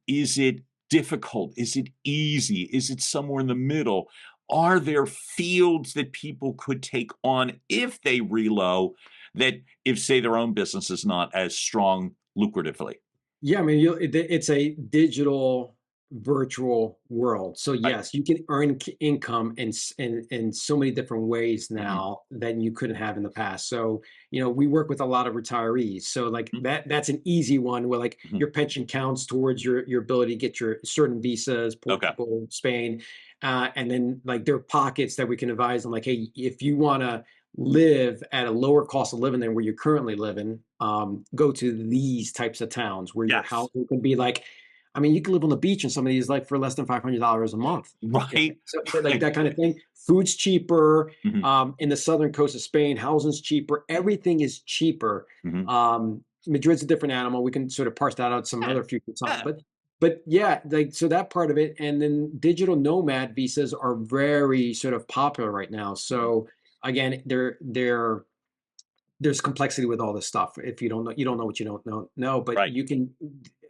is it difficult? Is it easy? Is it somewhere in the middle? Are there fields that people could take on if they reload that if, say, their own business is not as strong lucratively? Yeah, I mean, it's a digital virtual world. So Right. yes, you can earn income in so many different ways Mhm, now than you couldn't have in the past. So, you know, we work with a lot of retirees. So like mhm, that's an easy one where like mhm. your pension counts towards your ability to get your certain visas, Okay. Portugal, Spain. And then like there are pockets that we can advise them like, hey, if you want to live at a lower cost of living than where you're currently living, go to these types of towns where your Yes. housing can be like, I mean, you can live on the beach in some of these like for less than $500 a month. Yeah. Right, So like right. that kind of thing. Food's cheaper. Mhm, In the southern coast of Spain, housing's cheaper. Everything is cheaper. mhm. Madrid's a different animal. We can sort of parse that out some Yeah, other future time. yeah. But yeah, like so that part of it. And then digital nomad visas are very sort of popular right now. Mhm. So again, there's complexity with all this stuff. If you don't know what you don't know, but Right. you can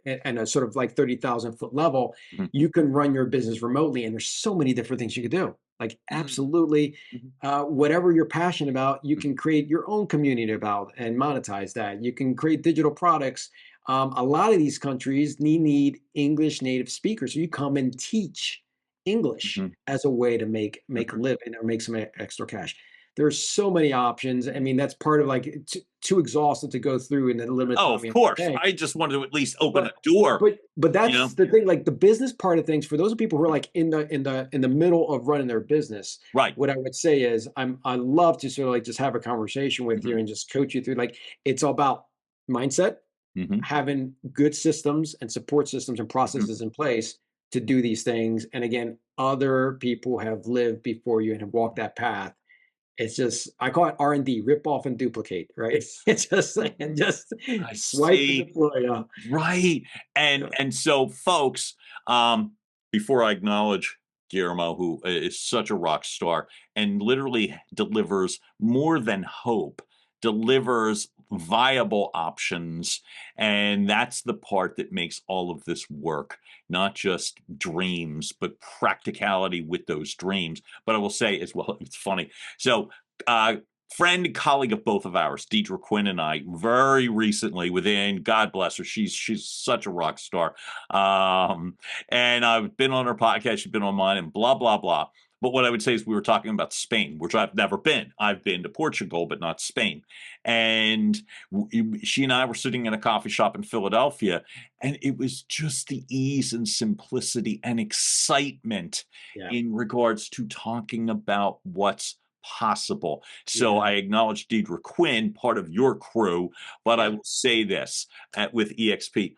at a sort of like 30,000 foot level, Mhm. you can run your business remotely, and there's so many different things you could do. Like Mm, absolutely, mhm, whatever you're passionate about, you mm. can create your own community about and monetize that. You can create digital products. A lot of these countries need English native speakers, so you come and teach English Mhm, as a way to make a mhm. living or make some extra cash. There's so many options. I mean, that's part of like too exhausted to go through in the limited Oh, time of we have course. today. I just wanted to at least open a But door, but you know? that's the thing. Like the business part of things, for those people who are like in the middle of running their business, Right. what I would say is I love to sort of like just have a conversation with you Mhm, and just coach you through. Like it's all about mindset, mhm, having good systems and support systems and mhm. processes in place to do these things. And again, other people have lived before you and have walked that path. It's just I call it R&D, rip off and duplicate, right? It's just and just I swipe and see. deploy. Yeah, Right. yeah, And so folks, before I acknowledge Guillermo, who is such a rock star and literally delivers more than hope, delivers viable options. And that's the part that makes all of this work, not just dreams, but practicality with those dreams. But I will say as well, it's funny. So, uh, friend, colleague of both of ours, Deidre Quinn and I, very recently, within God bless her, she's such a rock star. Um, and I've been on her podcast, she's been on mine, and blah blah blah. But what I would say is we were talking about Spain, which I've never been. I've been to Portugal, but not Spain. And she and I were sitting in a coffee shop in Philadelphia, and it was just the ease and simplicity and excitement yeah, in regards to talking about what's possible. So yeah, I acknowledge Deidre Quinn, part of your crew, but I yeah. will say this with EXP.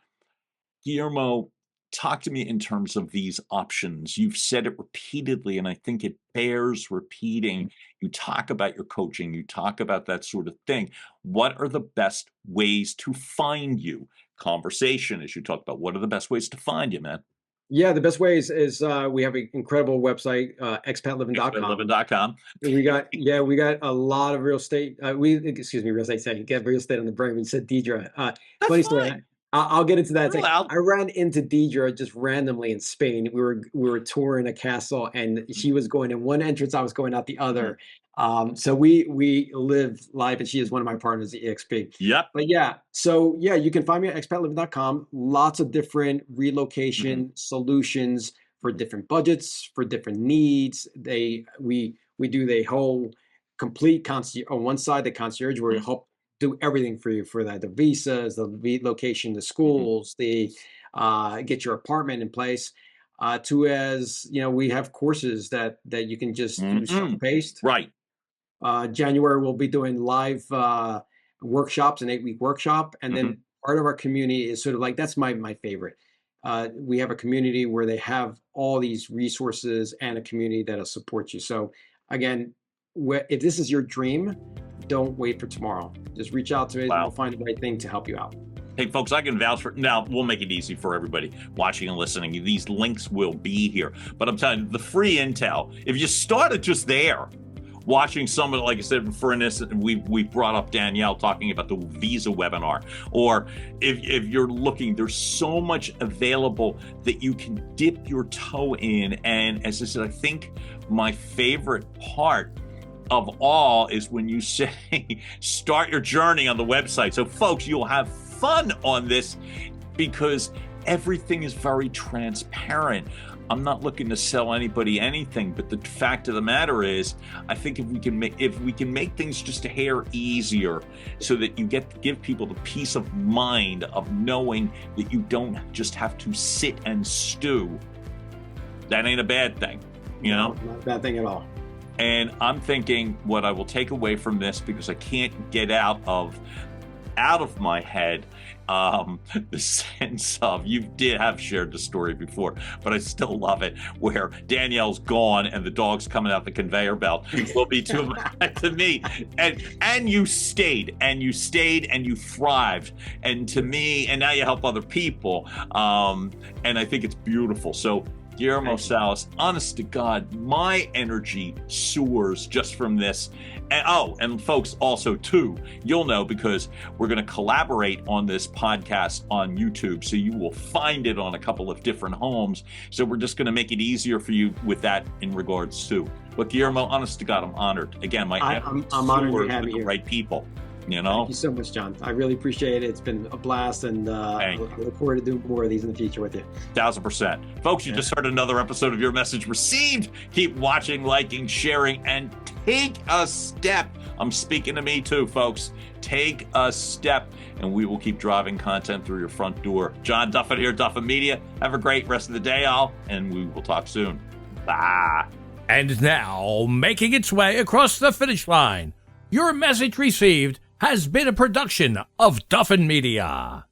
Guillermo, talk to me in terms of these options. You've said it repeatedly, and I think it bears repeating. You talk about your coaching, you talk about that sort of thing. What are the best ways to find you? conversation, as you talked about. What are the best ways to find you, man? Yeah, the best way is we have an incredible website, expatlivin.com. Expatlivin.com. We got a lot of real estate. Real estate saying get real estate on the brain when you said Deidre. That's Funny story. fine. I'll get into that. It's You're like, allowed. I ran into Deidre just randomly in Spain. We were touring a castle, and she was going in one entrance. I was going out the other. So we live live, and she is one of my partners at EXP. Yep. But yeah, so yeah, you can find me at expatlivin.com. Lots of different relocation solutions for different budgets, for different needs. We do the whole complete concierge on one side, the concierge, where we help do everything for you for that, the visas, the relocation, the schools, the get your apartment in place. To as you know, we have courses that you can just do self-paced. Right. January we'll be doing live workshops, an 8-week workshop, and then part of our community is sort of like that's my favorite. We have a community where they have all these resources and a community that'll support you. So again, if this is your dream, don't wait for tomorrow. Just reach out to me. Wow. We'll find the right thing to help you out. Hey, folks, I can vouch for. Now, we'll make it easy for everybody watching and listening. These links will be here. But I'm telling you, the free intel, if you started just there, watching some of, like I said, for instance, we brought up Danielle talking about the visa webinar, or if you're looking, there's so much available that you can dip your toe in. And as I said, I think my favorite part of all is when you say start your journey on the website. So folks, you'll have fun on this because everything is very transparent. I'm not looking to sell anybody anything, but the fact of the matter is, I think if we can make things just a hair easier, so that you give people the peace of mind of knowing that you don't just have to sit and stew. That ain't a bad thing, you know? Not a bad thing at all. And I'm thinking what I will take away from this, because I can't get out of my head the sense of, you did have shared the story before, but I still love it, where Danielle's gone and the dog's coming out the conveyor belt will be to me, and you stayed and you thrived, and to me, and now you help other people, and I think it's beautiful. So Guillermo Salas, honest to God, my energy soars just from this. And folks, also too, you'll know because we're going to collaborate on this podcast on YouTube, so you will find it on a couple of different homes. So we're just going to make it easier for you with that in regards to. But Guillermo, honest to God, I'm honored. Again, I'm honored to have you with the here. right people. You know? Thank you so much, John. I really appreciate it. It's been a blast, and I look forward to doing more of these in the future with you. 1000%. Folks, you just heard another episode of Your Message Received. Keep watching, liking, sharing, and take a step. I'm speaking to me too, folks. Take a step, and we will keep driving content through your front door. John Duffin here, Duffin Media. Have a great rest of the day, all, and we will talk soon. Bye. And now, making its way across the finish line, Your Message Received has been a production of Duffin Media.